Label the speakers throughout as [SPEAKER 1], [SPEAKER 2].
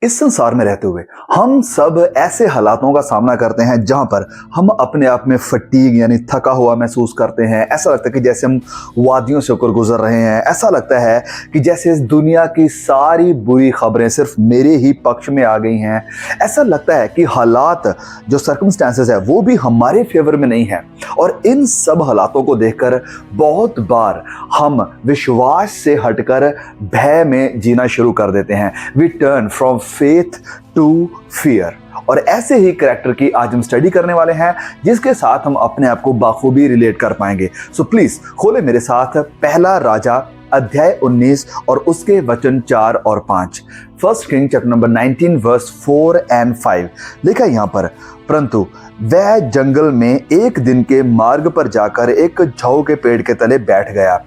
[SPEAKER 1] इस संसार में रहते हुए हम सब ऐसे हालातों का सामना करते हैं जहां पर हम अपने आप में फटीग यानी थका हुआ महसूस करते हैं। ऐसा लगता है कि जैसे हम वादियों से होकर गुजर रहे हैं। ऐसा लगता है कि जैसे इस दुनिया की सारी बुरी खबरें सिर्फ मेरे ही पक्ष में आ गई हैं। ऐसा लगता है कि हालात जो सर्कमस्टेंसेस है वो भी हमारे फेवर में नहीं है। और इन सब हालातों को देखकर बहुत बार हम विश्वास से हटकर भय में जीना शुरू कर देते हैं। We turn from faith to fear. और ऐसे ही कैरेक्टर की आज हम स्टडी करने वाले हैं जिसके साथ हम अपने आप को बाखूबी रिलेट कर पाएंगे। सो प्लीज खोले मेरे साथ पहला राजा अध्याय 19 और उसके वचन 4 और 5। First king chapter number 19 verse 4 and 5 लिखा यहाँ पर, परंतु वह जंगल में एक दिन के मार्ग पर जाकर एक झाऊ के पेड़ के तले बैठ गया।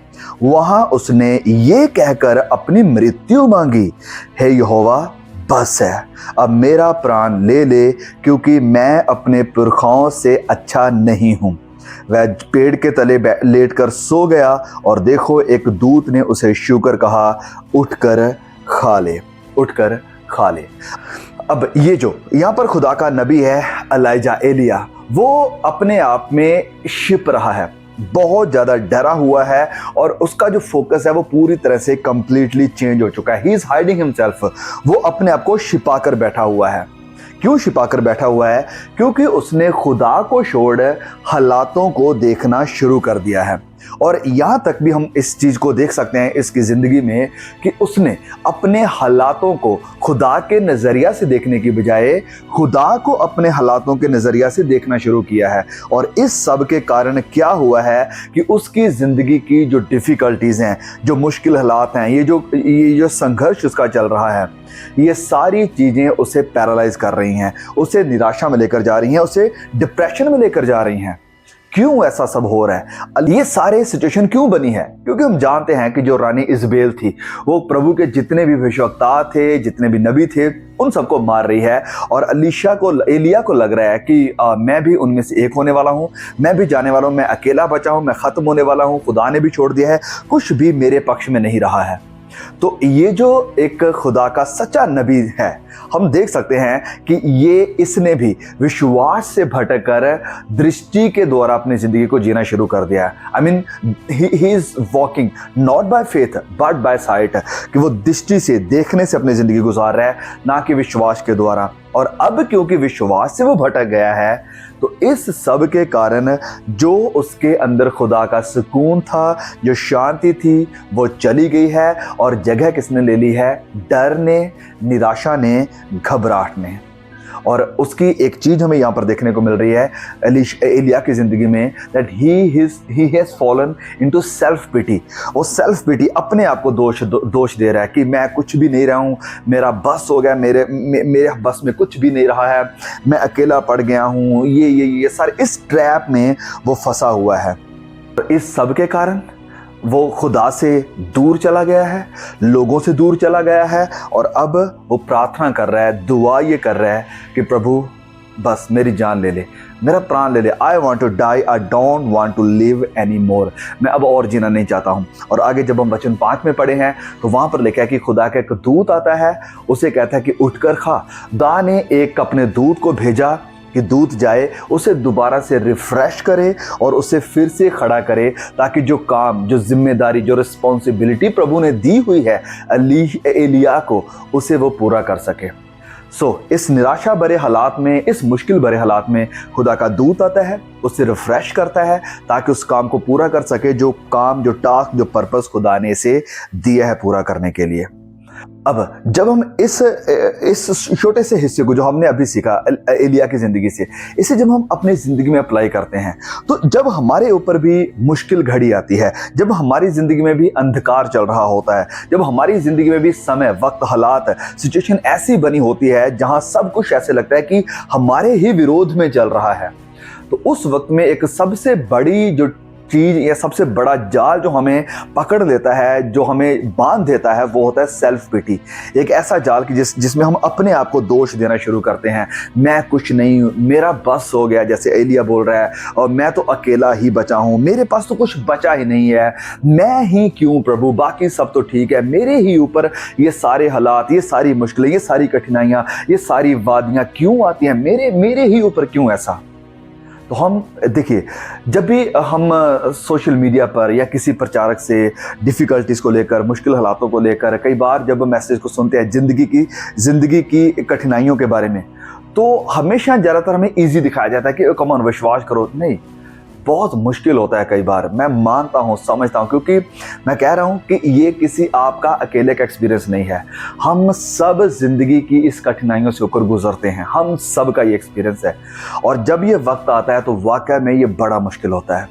[SPEAKER 1] वहां उसने ये कहकर अपनी मृत्यु मांगी, हे यहोवा बस है, अब मेरा प्राण ले ले, क्योंकि मैं अपने पुरखाओं से अच्छा नहीं हूं। वह पेड़ के तले लेटकर सो गया और देखो एक दूत ने उसे छूकर कहा, उठकर खा ले, उठकर खा ले। अब ये जो यहाँ पर खुदा का नबी है एलिय्याह, एलिय्याह, वो अपने आप में छिप रहा है, बहुत ज़्यादा डरा हुआ है और उसका जो फोकस है वो पूरी तरह से कंप्लीटली चेंज हो चुका है। He is hiding himself. वो अपने आप को छिपा कर बैठा हुआ है। क्यों छिपा कर बैठा हुआ है? क्योंकि उसने खुदा को छोड़ हालातों को देखना शुरू कर दिया है। और यहाँ तक भी हम इस चीज़ को देख सकते हैं इसकी ज़िंदगी में कि उसने अपने हालातों को खुदा के नज़रिया से देखने की बजाय खुदा को अपने हालातों के नज़रिया से देखना शुरू किया है। और इस सब के कारण क्या हुआ है कि उसकी ज़िंदगी की जो डिफ़िकल्टीज़ हैं, जो मुश्किल हालात हैं, ये जो संघर्ष उसका चल रहा है, ये सारी चीज़ें उसे पैरालाइज कर रही हैं, उसे निराशा में लेकर जा रही हैं, उसे डिप्रेशन में लेकर जा रही हैं। क्यों ऐसा सब हो रहा है? ये सारे सिचुएशन क्यों बनी है? क्योंकि हम जानते हैं कि जो रानी इजबेल थी वो प्रभु के जितने भी भविष्यवक्ता थे, जितने भी नबी थे, उन सबको मार रही है। और एलिय्याह को लग रहा है कि मैं भी उनमें से एक होने वाला हूँ, मैं भी जाने वाला हूँ, मैं अकेला बचा हूँ, मैं ख़त्म होने वाला हूँ, खुदा ने भी छोड़ दिया है, कुछ भी मेरे पक्ष में नहीं रहा है। तो ये जो एक खुदा का सच्चा नबी है, हम देख सकते हैं कि इसने भी विश्वास से भटकर दृष्टि के द्वारा अपनी जिंदगी को जीना शुरू कर दिया है। I mean he is walking not by faith but by site, कि वो दृष्टि से, देखने से अपनी जिंदगी गुजार रहा है, ना कि विश्वास के द्वारा। और अब क्योंकि विश्वास से वो भटक गया है तो इस सब के कारण जो उसके अंदर खुदा का सुकून था, जो शांति थी, वो चली गई है। और जगह किसने ले ली है? डर ने, निराशा ने, घबराहट ने। और उसकी एक चीज़ हमें यहाँ पर देखने को मिल रही है एलिय्याह की ज़िंदगी में, that he has fallen into self pity. वो सेल्फ पिटी, अपने आप को दोष दे रहा है कि मैं कुछ भी नहीं रहा हूँ, मेरा बस हो गया, मेरे बस में कुछ भी नहीं रहा है, मैं अकेला पड़ गया हूँ, ये सारे इस ट्रैप में वो फंसा हुआ है। तो इस सब के कारण वो खुदा से दूर चला गया है, लोगों से दूर चला गया है। और अब वो प्रार्थना कर रहा है, दुआ ये कर रहा है कि प्रभु बस मेरी जान ले ले, मेरा प्राण ले ले। I want to die, I don't want to live any more. मैं अब और जीना नहीं चाहता हूँ। और आगे जब हम वचन 5 में पढ़े हैं तो वहाँ पर लिखा है कि खुदा का एक दूत आता है, उसे कहता है कि उठकर खा। खुदा ने एक अपने दूत को भेजा कि दूत जाए, उसे दोबारा से रिफ्रेश करे और उसे फिर से खड़ा करे, ताकि जो काम, जो जिम्मेदारी, जो रिस्पॉन्सिबिलिटी प्रभु ने दी हुई है एलिय्याह को, उसे वो पूरा कर सके। इस निराशा भरे हालात में, इस मुश्किल भरे हालात में खुदा का दूत आता है, उसे रिफ्रेश करता है ताकि उस काम को पूरा कर सके, जो काम, जो टास्क, जो पर्पस खुदा ने इसे दिया है पूरा करने के लिए। अब जब हम इस छोटे से हिस्से को जो हमने अभी सीखा एलिय्याह की ज़िंदगी से, इसे जब हम अपनी ज़िंदगी में अप्लाई करते हैं तो जब हमारे ऊपर भी मुश्किल घड़ी आती है, जब हमारी ज़िंदगी में भी अंधकार चल रहा होता है, जब हमारी ज़िंदगी में भी समय, वक्त, हालात, सिचुएशन ऐसी बनी होती है जहां सब कुछ ऐसे लगता है कि हमारे ही विरोध में चल रहा है, तो उस वक्त में एक सबसे बड़ी जो चीज़ या सबसे बड़ा जाल जो हमें पकड़ लेता है, जो हमें बांध देता है, वो होता है सेल्फ पिटी। एक ऐसा जाल कि जिसमें हम अपने आप को दोष देना शुरू करते हैं। मैं कुछ नहीं हूँ, मेरा बस हो गया, जैसे एलिया बोल रहा है, और मैं तो अकेला ही बचा हूँ, मेरे पास तो कुछ बचा ही नहीं है, मैं ही क्यों प्रभु, बाकी सब तो ठीक है, मेरे ही ऊपर ये सारे हालात, ये सारी मुश्किलें, ये सारी कठिनाइयाँ, ये सारी वादियाँ क्यों आती हैं, मेरे ही ऊपर क्यों ऐसा। तो हम देखिए, जब भी हम सोशल मीडिया पर या किसी प्रचारक से डिफ़िकल्टीज़ को लेकर, मुश्किल हालातों को लेकर, कई बार जब मैसेज को सुनते हैं ज़िंदगी की कठिनाइयों के बारे में, तो हमेशा ज़्यादातर हमें ईज़ी दिखाया जाता है कि कम ऑन विश्वास करो। नहीं, बहुत मुश्किल होता है कई बार, मैं मानता हूँ, समझता हूँ, क्योंकि मैं कह रहा हूँ कि ये किसी आपका अकेले का एक्सपीरियंस नहीं है। हम सब ज़िंदगी की इस कठिनाइयों से होकर गुजरते हैं, हम सब का ये एक्सपीरियंस है। और जब ये वक्त आता है तो वाकई में ये बड़ा मुश्किल होता है।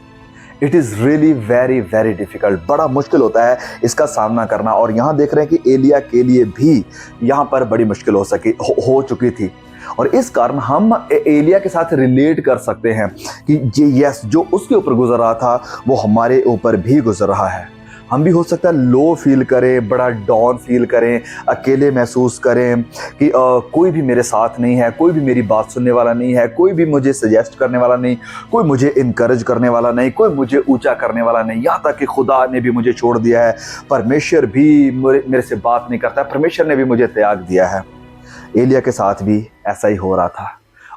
[SPEAKER 1] It is really very very difficult, बड़ा मुश्किल होता है इसका सामना करना। और यहाँ देख रहे हैं कि एलिया के लिए भी यहाँ पर बड़ी मुश्किल हो चुकी थी। और इस कारण हम एलिया के साथ रिलेट कर सकते हैं कि यस, जो उसके ऊपर गुजर रहा था वो हमारे ऊपर भी गुजर रहा है। हम भी हो सकता है लो फील करें, बड़ा डाउन फील करें, अकेले महसूस करें कि कोई भी मेरे साथ नहीं है, कोई भी मेरी बात सुनने वाला नहीं है, कोई भी मुझे सजेस्ट करने वाला नहीं, कोई मुझे इनकरेज करने वाला नहीं, कोई मुझे ऊंचा करने वाला नहीं, यहाँ तक कि खुदा ने भी मुझे छोड़ दिया है, परमेश्वर भी मेरे से बात नहीं करता, परमेश्वर ने भी मुझे त्याग दिया है। एलिया के साथ भी ऐसा ही हो रहा था।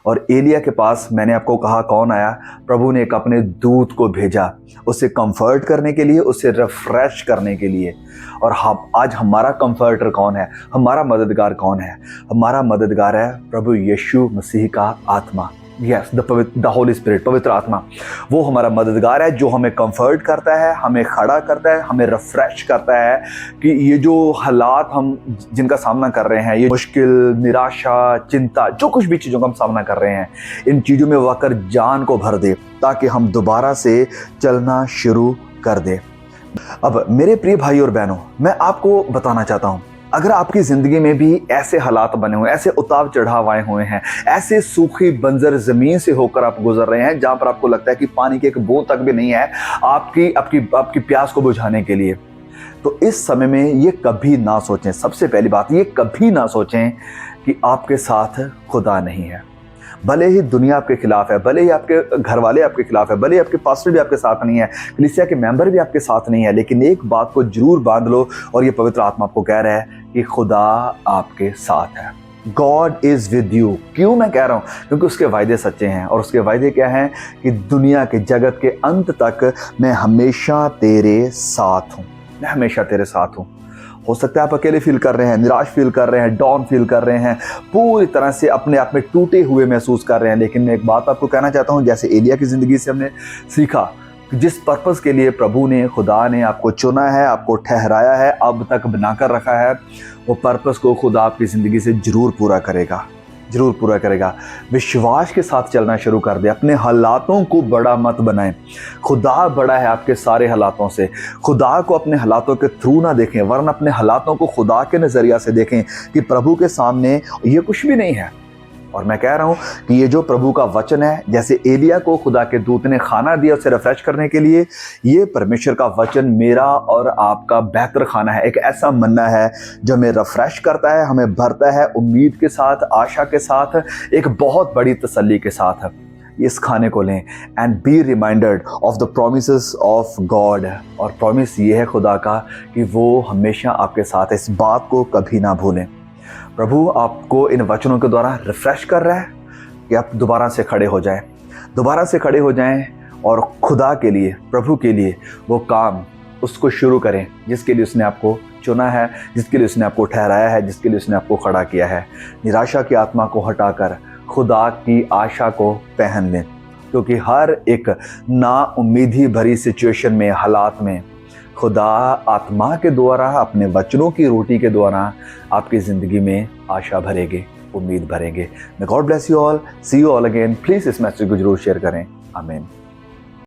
[SPEAKER 1] और एलिया के पास मैंने आपको कहा कौन आया, प्रभु ने एक अपने दूत को भेजा, उसे कंफर्ट करने के लिए, उसे रिफ्रेश करने के लिए। और आज हमारा कंफर्टर कौन है, हमारा मददगार कौन है? हमारा मददगार है प्रभु यीशु मसीह का आत्मा। यस, द होली स्पिरिट, पवित्र आत्मा, वो हमारा मददगार है, जो हमें कंफर्ट करता है, हमें खड़ा करता है, हमें रिफ्रेश करता है कि ये जो हालात हम जिनका सामना कर रहे हैं, ये मुश्किल, निराशा, चिंता, जो कुछ भी चीज़ों का हम सामना कर रहे हैं, इन चीज़ों में वो आकर जान को भर दे ताकि हम दोबारा से चलना शुरू कर दे। अब मेरे प्रिय भाई और बहनों, मैं आपको बताना चाहता हूँ, अगर आपकी ज़िंदगी में भी ऐसे हालात बने हुए, ऐसे उतार चढ़ाव आए हुए हैं, ऐसे सूखी बंजर ज़मीन से होकर आप गुजर रहे हैं जहाँ पर आपको लगता है कि पानी की एक बूंद तक भी नहीं है आपकी प्यास को बुझाने के लिए, तो इस समय में ये कभी ना सोचें, सबसे पहली बात ये कभी ना सोचें कि आपके साथ खुदा नहीं है। भले ही दुनिया आपके खिलाफ है, भले ही आपके घर वाले आपके खिलाफ है, भले ही आपके पास्टर भी आपके साथ नहीं है, कलीसिया के मेंबर भी आपके साथ नहीं है, लेकिन एक बात को जरूर बांध लो, और ये पवित्र आत्मा आपको कह रहा है कि खुदा आपके साथ है। God is with you. क्यों मैं कह रहा हूँ? क्योंकि उसके वायदे सच्चे हैं, और उसके वायदे क्या हैं कि दुनिया के, जगत के अंत तक मैं हमेशा तेरे साथ हूँ, मैं हमेशा तेरे साथ हूँ। हो सकता है आप अकेले फील कर रहे हैं, निराश फील कर रहे हैं, डाउन फील कर रहे हैं, पूरी तरह से अपने आप में टूटे हुए महसूस कर रहे हैं, लेकिन मैं एक बात आपको कहना चाहता हूँ, जैसे एलिया की ज़िंदगी से हमने सीखा, जिस पर्पस के लिए प्रभु ने, खुदा ने आपको चुना है, आपको ठहराया है, अब तक बनाकर रखा है, वो पर्पस को खुदा आपकी ज़िंदगी से ज़रूर पूरा करेगा, ज़रूर पूरा करेगा। विश्वास के साथ चलना शुरू कर दे, अपने हालातों को बड़ा मत बनाएं। खुदा बड़ा है आपके सारे हालातों से। खुदा को अपने हालातों के थ्रू ना देखें, वरना अपने हालातों को खुदा के नज़रिया से देखें कि प्रभु के सामने ये कुछ भी नहीं है। और मैं कह रहा हूँ कि ये जो प्रभु का वचन है, जैसे एलिया को खुदा के दूत ने खाना दिया उसे रिफ्रेश करने के लिए, ये परमेश्वर का वचन मेरा और आपका बेहतर खाना है। एक ऐसा मन्ना है जो हमें रिफ्रेश करता है, हमें भरता है उम्मीद के साथ, आशा के साथ, एक बहुत बड़ी तसल्ली के साथ। इस खाने को लें and be reminded of the promises of God. और प्रॉमिस ये है खुदा का कि वो हमेशा आपके साथ है, इस बात को कभी ना भूलें। प्रभु आपको इन वचनों के द्वारा रिफ्रेश कर रहा है कि आप दोबारा से खड़े हो जाएं, दोबारा से खड़े हो जाएं और खुदा के लिए, प्रभु के लिए वो काम उसको शुरू करें जिसके लिए उसने आपको चुना है, जिसके लिए उसने आपको ठहराया है, जिसके लिए उसने आपको खड़ा किया है। निराशा की आत्मा को हटाकर खुदा की आशा को पहन लें, क्योंकि हर एक नाउम्मीदी भरी सिचुएशन में, हालात में खुदा आत्मा के द्वारा, अपने वचनों की रोटी के द्वारा आपकी ज़िंदगी में आशा भरेंगे, उम्मीद भरेंगे। May God bless you all, see you all again. Please इस मैसेज को जरूर शेयर करें। आमीन।